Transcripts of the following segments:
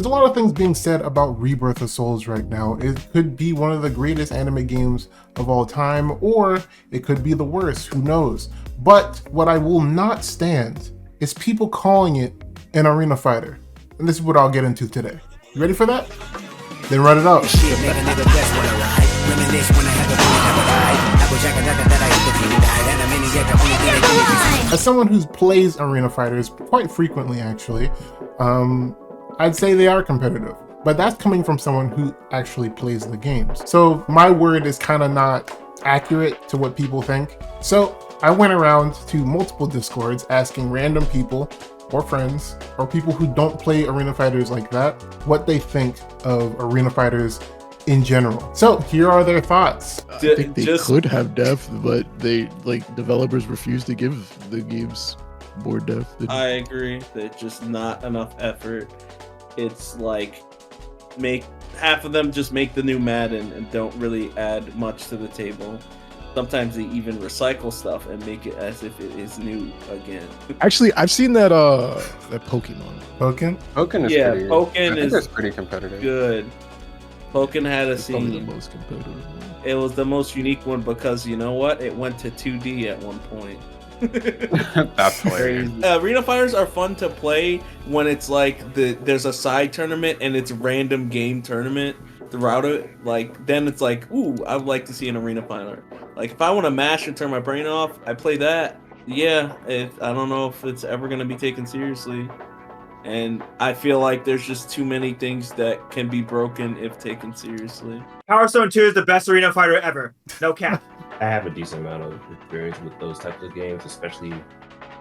a lot of things being said about Rebirth of Souls right now. It could be one of the greatest anime games of all time, or it could be the worst, who knows. But what I will not stand is people calling it an arena fighter. And this is what I'll get into today. You ready for that? Then run it up. As someone who plays arena fighters quite frequently, actually, I'd say they are competitive, but that's coming from someone who actually plays the games. So my word is kind of not accurate to what people think. So I went around to multiple Discords asking random people or friends or people who don't play arena fighters like that what they think of arena fighters in general. So here are their thoughts. I think they could have depth, but developers refuse to give the games more depth. I agree. There's just not enough effort. It's like half of them just make the new Madden and don't really add much to the table. Sometimes they even recycle stuff and make it as if it is new again. Actually, I've seen that Pokemon. Pokken? Pokken is pretty. Pokken is pretty competitive. Good. Pokken had a scene. Probably the most competitive one. It was the most unique one because you know what? It went to 2D at one point. That's hilarious. Arena fighters are fun to play when it's like there's a side tournament and it's random game tournament throughout it. Like then it's like, ooh, I would like to see an arena fighter. Like if I want to mash and turn my brain off, I play that. Yeah, I don't know if it's ever gonna be taken seriously, and I feel like there's just too many things that can be broken if taken seriously. Power Stone 2 is the best arena fighter ever. No cap. I have a decent amount of experience with those types of games, especially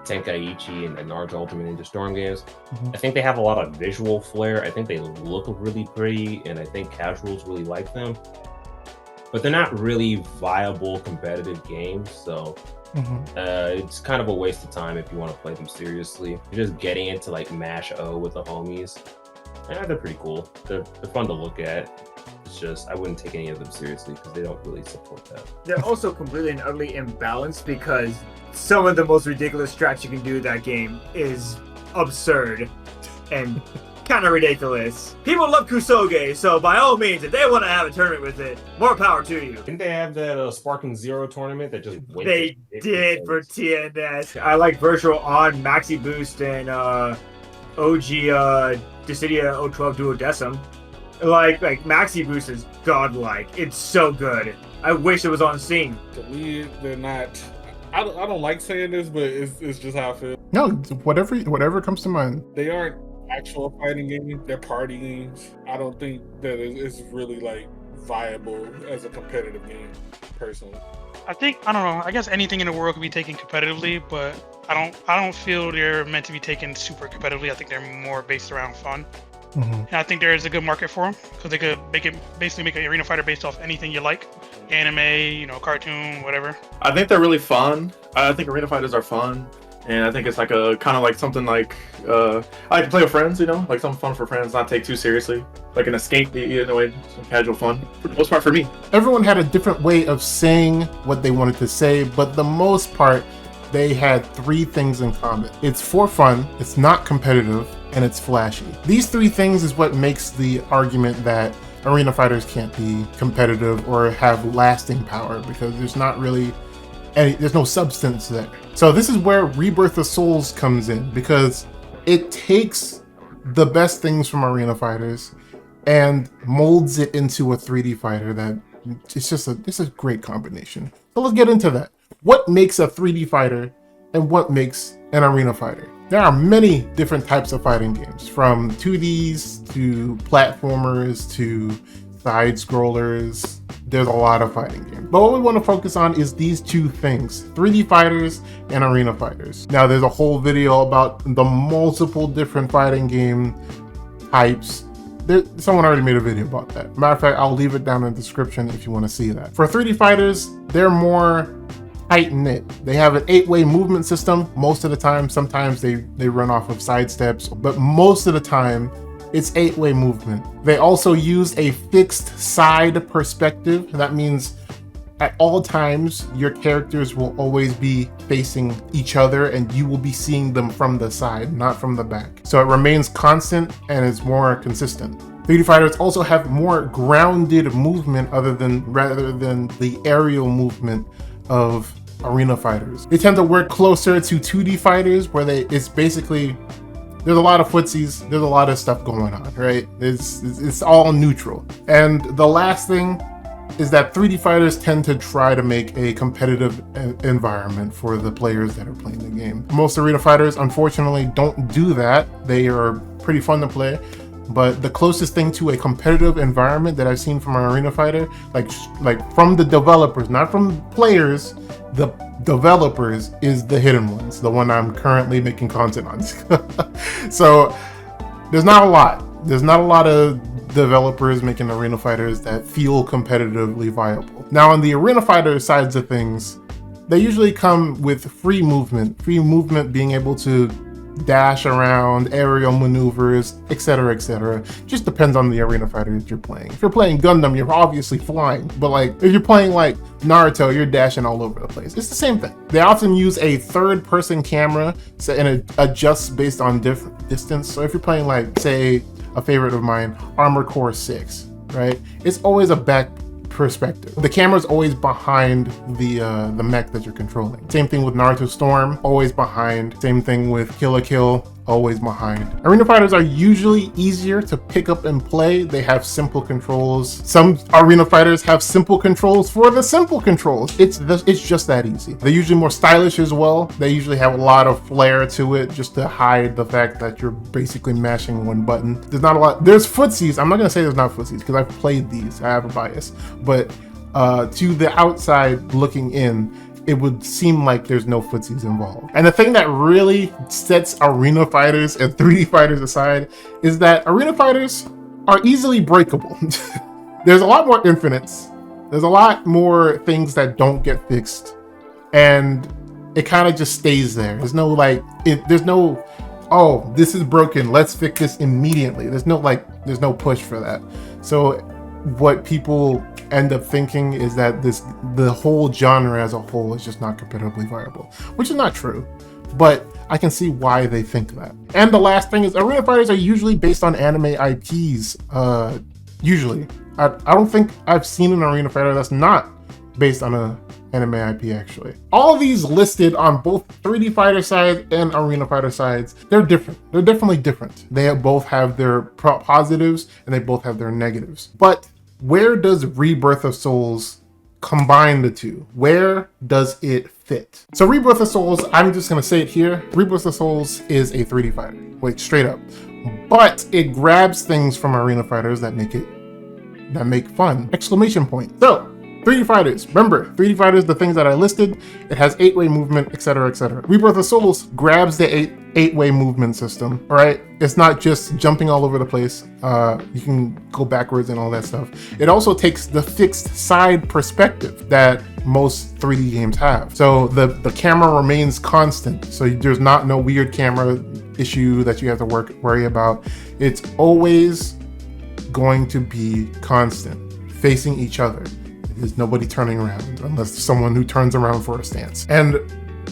Tenkaichi and Naruto Ultimate Ninja Storm games. I think they have a lot of visual flair. I think they look really pretty, and I think casuals really like them. But they're not really viable competitive games, so it's kind of a waste of time if you want to play them seriously. You're just getting into like Mash O with the homies. Yeah, they're pretty cool. They're fun to look at. It's just I wouldn't take any of them seriously because they don't really support that. They're also completely and utterly imbalanced because some of the most ridiculous strats you can do in that game is absurd and kind of ridiculous. People love Kusoge, so by all means, if they want to have a tournament with it, more power to you. Didn't they have that Sparking Zero tournament that just went? They did for TNS. I like Virtual On, Maxi Boost, and OG Dissidia 012 Duodecim. Like Maxi Boost is godlike. It's so good. I wish it was on Steam. To me, they're not. I don't like saying this, but it's just how I feel. No, whatever comes to mind. They aren't actual fighting games. They're party games. I don't think that it's really like viable as a competitive game, personally. I don't know. I guess anything in the world can be taken competitively, but I don't feel they're meant to be taken super competitively. I think they're more based around fun. And I think there is a good market for them because they could basically make an arena fighter based off anything you like, anime, cartoon, whatever. I think they're really fun. I think arena fighters are fun, and I think it's like a kind of like something like I like to play with friends, like something fun for friends, not take too seriously, like an escape, in a way, some casual fun. For the most part, for me, everyone had a different way of saying what they wanted to say, but the most part, they had three things in common. It's for fun, it's not competitive, and it's flashy. These three things is what makes the argument that arena fighters can't be competitive or have lasting power, because there's not really there's no substance there. So this is where Rebirth of Souls comes in, because it takes the best things from arena fighters and molds it into a 3D fighter that it's a great combination. So let's get into that. What makes a 3D fighter and what makes an arena fighter? There are many different types of fighting games, from 2Ds to platformers to side scrollers. There's a lot of fighting games. But what we want to focus on is these two things, 3D fighters and arena fighters. Now there's a whole video about the multiple different fighting game types. Someone already made a video about that. Matter of fact, I'll leave it down in the description if you want to see that. For 3D fighters, they're more tight-knit. They have an 8-way movement system most of the time. Sometimes they run off of side steps, but most of the time it's 8-way movement. They also use a fixed side perspective. That means at all times, your characters will always be facing each other and you will be seeing them from the side, not from the back. So it remains constant and is more consistent. 3D fighters also have more grounded movement rather than the aerial movement of arena fighters. They tend to work closer to 2D fighters where it's basically, there's a lot of footsies, there's a lot of stuff going on, right? It's all neutral. And the last thing is that 3D fighters tend to try to make a competitive environment for the players that are playing the game. Most arena fighters, unfortunately, don't do that. They are pretty fun to play, but the closest thing to a competitive environment that I've seen from an arena fighter, like from the developers, not from players, the developers, is the Hidden Ones, the one I'm currently making content on. So there's not a lot. There's not a lot of developers making arena fighters that feel competitively viable. Now, on the arena fighter sides of things, they usually come with free movement being able to dash around, aerial maneuvers, etc., etc. Just depends on the arena fighter that you're playing. If you're playing Gundam, you're obviously flying, but like if you're playing like Naruto, you're dashing all over the place. It's the same thing. They often use a third-person camera and it adjusts based on different distance. So if you're playing like, say, a favorite of mine, Armored Core 6, right? It's always a back perspective. The camera's always behind the mech that you're controlling. Same thing with Naruto Storm, always behind. Same thing with Kill la Kill, always behind. Arena fighters are usually easier to pick up and play. They have simple controls. Some arena fighters have simple controls for the simple controls. It's just that easy. They're usually more stylish as well. They usually have a lot of flair to it just to hide the fact that you're basically mashing one button. There's not a lot. There's footsies. I'm not gonna say there's not footsies because I've played these. I have a bias. But to the outside looking in, it would seem like there's no footsies involved. And the thing that really sets arena fighters and 3D fighters aside is that arena fighters are easily breakable. There's a lot more infinites. There's a lot more things that don't get fixed. And it kind of just stays there. There's no there's no, oh, this is broken, let's fix this immediately. There's no push for that. So what people end up thinking is that the whole genre as a whole is just not competitively viable, which is not true, but I can see why they think that. And the last thing is arena fighters are usually based on anime IPs. Usually, I don't think I've seen an arena fighter that's not based on a anime IP actually. All these listed on both 3D fighter sides and arena fighter sides, they're different. They're definitely different. They both have their positives and they both have their negatives. But where does Rebirth of Souls combine the two? Where does it fit? So Rebirth of Souls, I'm just gonna say it here, Rebirth of Souls is a 3D fighter, like straight up. But it grabs things from arena fighters that make fun. Exclamation point. So 3D fighters, remember, 3D fighters, the things that I listed, it has 8-way movement, etc., etc. Rebirth of Souls grabs the eight-way movement system, all right? It's not just jumping all over the place. You can go backwards and all that stuff. It also takes the fixed side perspective that most 3D games have. So the camera remains constant. So there's no weird camera issue that you have to worry about. It's always going to be constant, facing each other. There's nobody turning around unless someone who turns around for a stance. And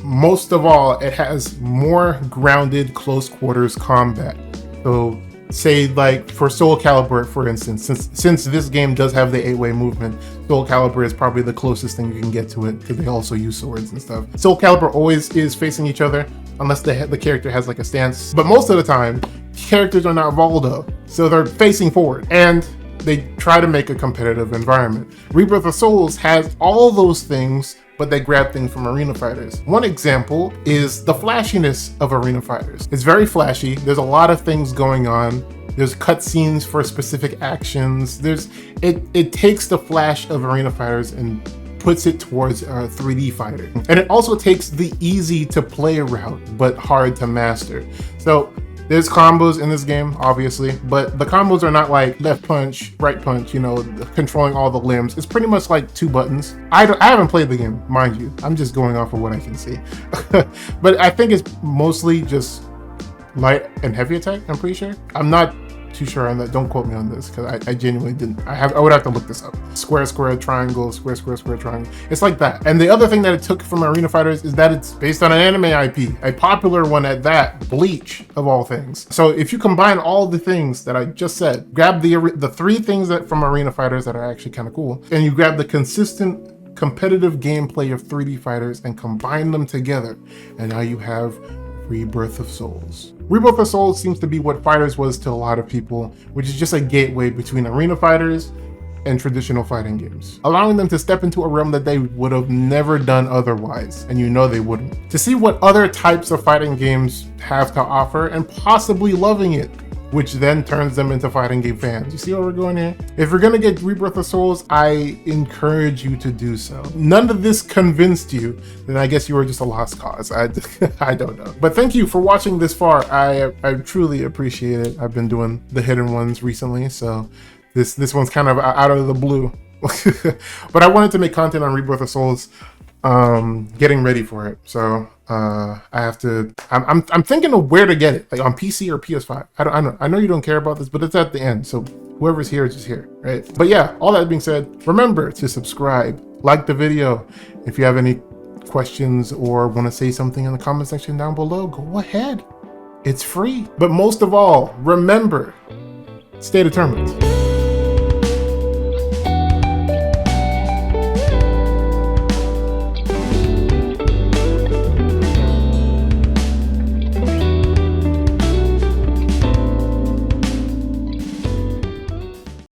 most of all, it has more grounded close quarters combat. So say like for Soul Calibur, for instance, since this game does have the 8-way movement, Soul Calibur is probably the closest thing you can get to it because they also use swords and stuff. Soul Calibur always is facing each other unless the character has like a stance. But most of the time, characters are not Voldo, so they're facing forward. And they try to make a competitive environment. Rebirth of Souls has all those things, but they grab things from arena fighters. One example is the flashiness of arena fighters. It's very flashy. There's a lot of things going on. There's cutscenes for specific actions. It takes the flash of arena fighters and puts it towards a 3D fighter. And it also takes the easy to play route, but hard to master. So there's combos in this game, obviously, but the combos are not like left punch, right punch, controlling all the limbs. It's pretty much like 2 buttons. I haven't played the game, mind you. I'm just going off of what I can see. But I think it's mostly just light and heavy attack, I'm pretty sure. I'm not too sure on that. Don't quote me on this because I genuinely didn't. I would have to look this up. Square, square, triangle, square, square, square, triangle. It's like that. And the other thing that it took from Arena Fighters is that it's based on an anime IP, a popular one at that, Bleach of all things. So if you combine all the things that I just said, grab the three things that from Arena Fighters that are actually kind of cool, and you grab the consistent competitive gameplay of 3D fighters and combine them together, and now you have Rebirth of Souls. Rebirth of Souls seems to be what Fighters was to a lot of people, which is just a gateway between Arena Fighters and traditional fighting games, allowing them to step into a realm that they would have never done otherwise, and you know they wouldn't. To see what other types of fighting games have to offer and possibly loving it, which then turns them into fighting game fans. You see where we're going here? If you're gonna get Rebirth of Souls, I encourage you to do so. None of this convinced you, then I guess you were just a lost cause. I don't know. But thank you for watching this far. I truly appreciate it. I've been doing the hidden ones recently, so this one's kind of out of the blue. But I wanted to make content on Rebirth of Souls, getting ready for it. So I have to. I'm thinking of where to get it, like on PC or PS5. I know you don't care about this, but it's at the end. So whoever's here is just here, right? But yeah, all that being said, remember to subscribe, like the video. If you have any questions or want to say something in the comment section down below, go ahead. It's free. But most of all, remember, stay determined.